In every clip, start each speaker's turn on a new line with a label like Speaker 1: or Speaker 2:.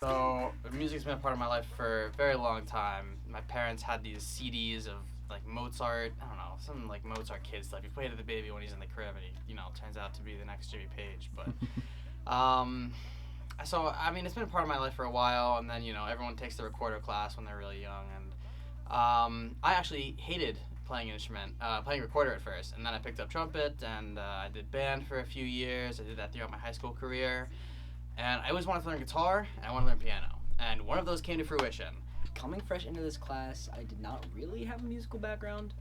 Speaker 1: So, music's been a part of my life for a very long time. My parents had these CDs of like Mozart, I don't know, some like Mozart kid stuff. You play to the baby when he's in the crib and he, turns out to be the next Jimmy Page. But, so, I mean, it's been a part of my life for a while, and then, everyone takes the recorder class when they're really young, and I actually hated playing an instrument, playing recorder at first, and then I picked up trumpet, and I did band for a few years. I did that throughout my high school career. And I always wanted to learn guitar, and I wanted to learn piano. And one of those came to fruition.
Speaker 2: Coming fresh into this class, I did not really have a musical background.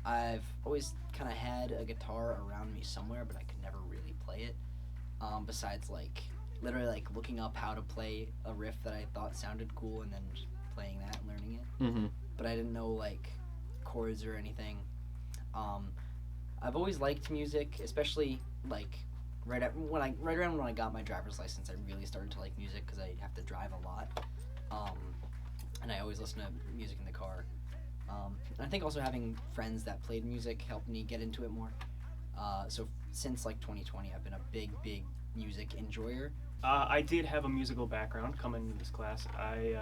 Speaker 2: I've always kind of had a guitar around me somewhere, but I could never really play it. Besides, literally looking up how to play a riff that I thought sounded cool, and then just playing that and learning it.
Speaker 3: Mm-hmm.
Speaker 2: But I didn't know, chords or anything. I've always liked music, especially, right around when I got my driver's license, I really started to like music because I have to drive a lot, and I always listen to music in the car. And I think also having friends that played music helped me get into it more. So since 2020, I've been a big music enjoyer.
Speaker 4: I did have a musical background coming into this class. I'm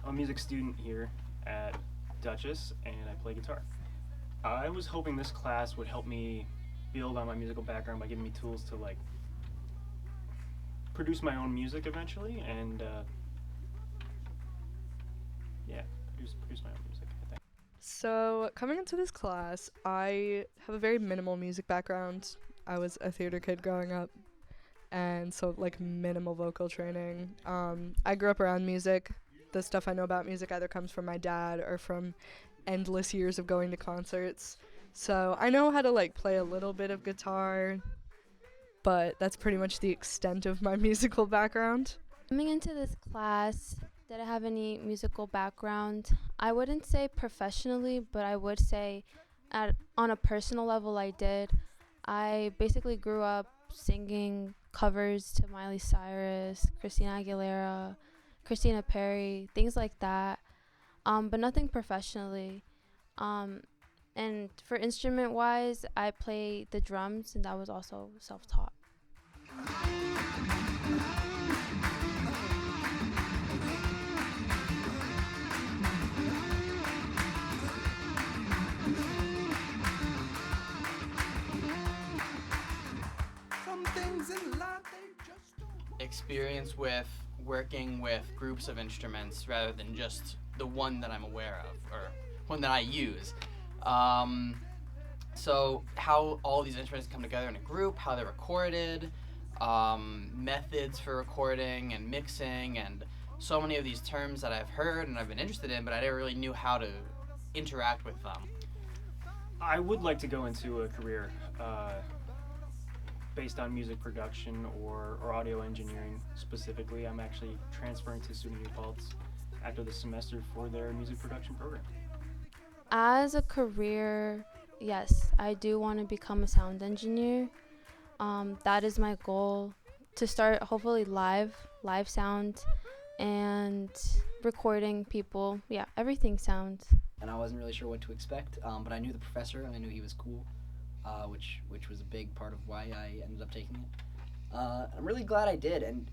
Speaker 4: a music student here at Dutchess, and I play guitar. I was hoping this class would help me build on my musical background by giving me tools to produce my own music eventually, and produce my own music, I think.
Speaker 5: So coming into this class, I have a very minimal music background. I was a theater kid growing up, and so minimal vocal training. I grew up around music. The stuff I know about music either comes from my dad or from endless years of going to concerts. So I know how to play a little bit of guitar, but that's pretty much the extent of my musical background.
Speaker 6: Coming into this class, did I have any musical background? I wouldn't say professionally, but I would say on a personal level I did. I basically grew up singing covers to Miley Cyrus, Christina Aguilera, Christina Perri, things like that, but nothing professionally. And for instrument-wise, I play the drums, and that was also self-taught.
Speaker 1: Experience with working with groups of instruments rather than just the one that I'm aware of or one that I use. So how all these instruments come together in a group, how they're recorded, methods for recording and mixing, and so many of these terms that I've heard and I've been interested in, but I never really knew how to interact with them.
Speaker 4: I would like to go into a career based on music production or audio engineering specifically. I'm actually transferring to SUNY New Paltz after the semester for their music production program.
Speaker 6: As a career, yes, I do want to become a sound engineer. That is my goal, to start hopefully live sound and recording people. Yeah, everything sound.
Speaker 2: And I wasn't really sure what to expect, but I knew the professor and I knew he was cool, which was a big part of why I ended up taking it. I'm really glad I did, and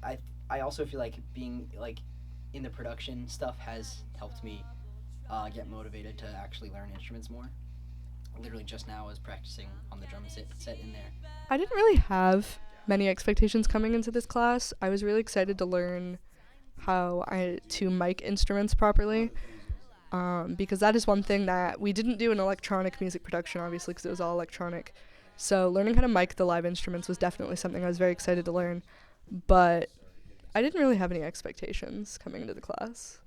Speaker 2: I also feel like being in the production stuff has helped me get motivated to actually learn instruments more. Literally just now I was practicing on the drum set in there.
Speaker 5: I didn't really have many expectations coming into this class. I was really excited to learn how to mic instruments properly, because that is one thing that we didn't do in electronic music production, obviously, because it was all electronic. So learning how to mic the live instruments was definitely something I was very excited to learn, but I didn't really have any expectations coming into the class.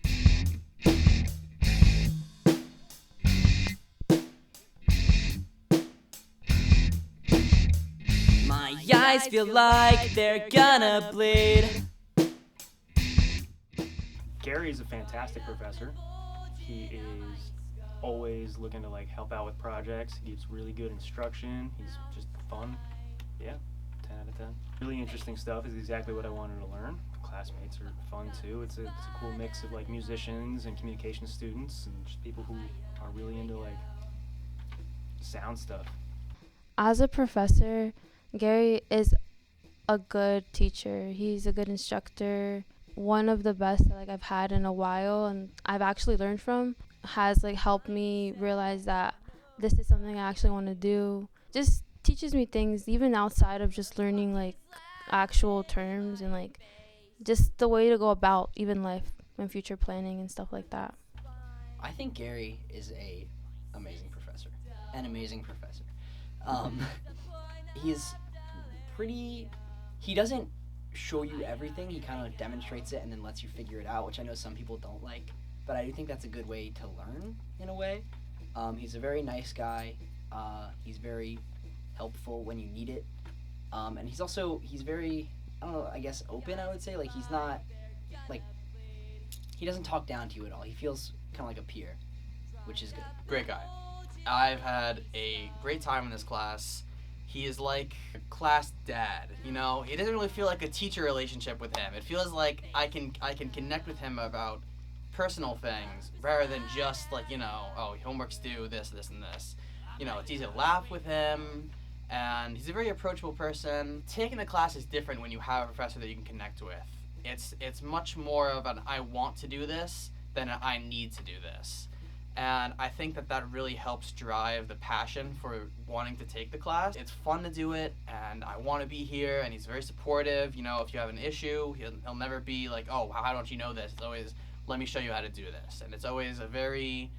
Speaker 7: My eyes feel like they're gonna bleed.
Speaker 4: Gary is a fantastic professor. He is always looking to like help out with projects. He gives really good instruction. He's just fun. Yeah, 10 out of 10. Really interesting stuff is exactly what I wanted to learn. Classmates are fun too. It's a cool mix of like musicians and communication students and just people who are really into like sound stuff.
Speaker 6: As a professor, Gary is a good teacher. He's a good instructor. One of the best that like I've had in a while, and I've actually learned from. Has like helped me realize that this is something I actually want to do. Just teaches me things even outside of just learning like actual terms and like just the way to go about even life and future planning and stuff like that.
Speaker 2: I think Gary is an amazing professor. He's pretty. He doesn't show you everything. He kind of demonstrates it and then lets you figure it out, which I know some people don't like. But I do think that's a good way to learn in a way. He's a very nice guy. He's very helpful when you need it. And he's very, I don't know, I guess open, I would say. Like, he's not, like, he doesn't talk down to you at all. He feels kind of like a peer, which is good.
Speaker 1: Great guy. I've had a great time in this class. He is like a class dad, you know? It doesn't really feel like a teacher relationship with him. It feels like I can connect with him about personal things rather than just like, you know, oh, homework's due, this, and this. You know, it's easy to laugh with him, and he's a very approachable person. Taking the class is different when you have a professor that you can connect with. It's much more of an I want to do this than an I need to do this. And I think that really helps drive the passion for wanting to take the class. It's fun to do it, and I want to be here, and he's very supportive. You know, if you have an issue, he'll never be like, oh, how don't you know this? It's always, let me show you how to do this. And it's always a very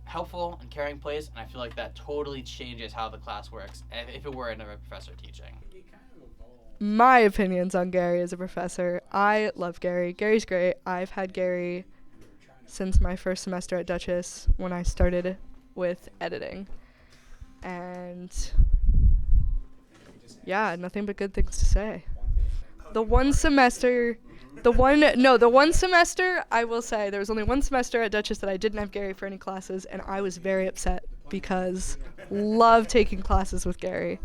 Speaker 1: helpful and caring place, and I feel like that totally changes how the class works if it were another professor teaching.
Speaker 5: My opinions on Gary as a professor. I love Gary. Gary's great. I've had Gary since my first semester at Dutchess when I started with editing. And yeah, nothing but good things to say. The one semester I will say there was only one semester at Dutchess that I didn't have Gary for any classes, and I was very upset because love taking classes with Gary.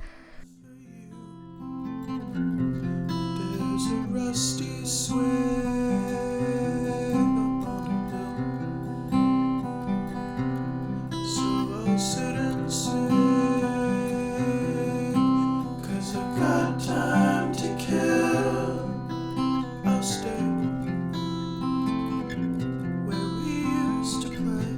Speaker 3: There's a rusty swing upon the bill, so I'll sit and sing, 'cause I've got time to kill. I'll stay where we used to play.